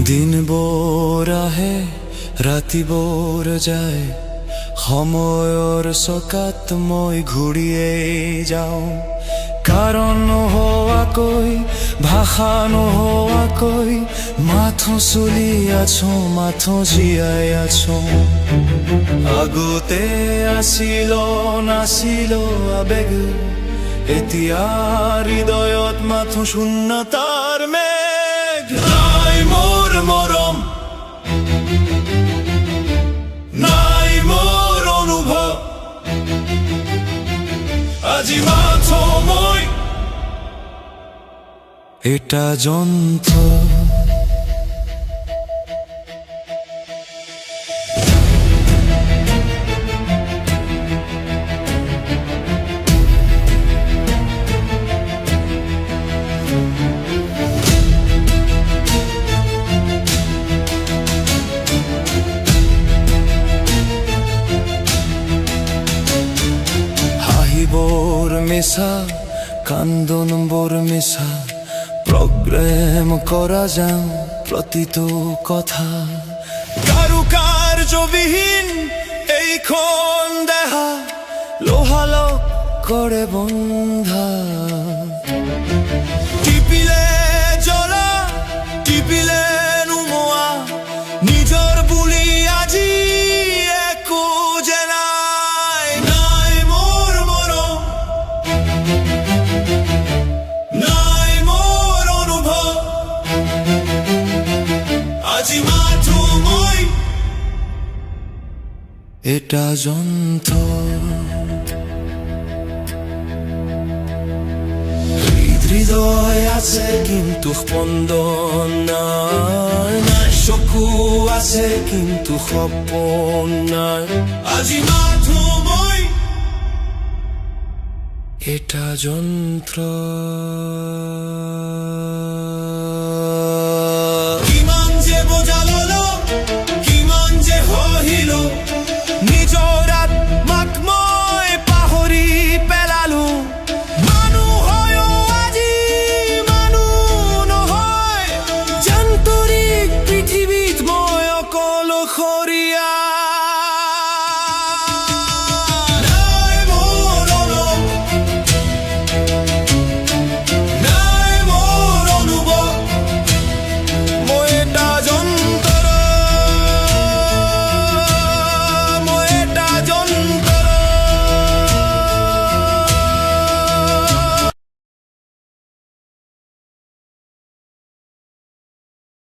দিনবোৰ আহে ৰাতিবোৰ যায় সময়ৰ চকাত মই ঘূৰিয়েই যাওঁ কাৰণ নোহোৱাকৈ ভাষা নোহোৱাকৈ মাথো চলি আছো মাথো জীয়াই আছো আগতে আছিল নাছিল আবেগ এতিয়া হৃদয়ত মাথো শূন্যতাৰ মেঘ নাই মোৰ মৰম নাই মোৰ অনুভৱ আজি মাথো মই এটা যন্ত্ৰ হাঁহিবোৰ মিছা কান্দোনবোৰ মিছা প্ৰগ্ৰেম কৰা যাওঁ প্ৰতিটো কথা কাৰুকাৰ্যবিহীন এইখন দেহা লোহালক কৰে বন্ধা টিপিলে জ্বলা টিপিলে নুমোৱা নিজৰ বুলি আজি একো যে নাই নাই মোৰ মৰম নাই মোৰ অনুভৱ আজি মাথো মই এটা যন্ত্র হৃদয় আছে কিন্তু স্পন্দন নাই চকু আছে কিন্তু সপোন নাই আজি মাথো মই এটা যন্ত্র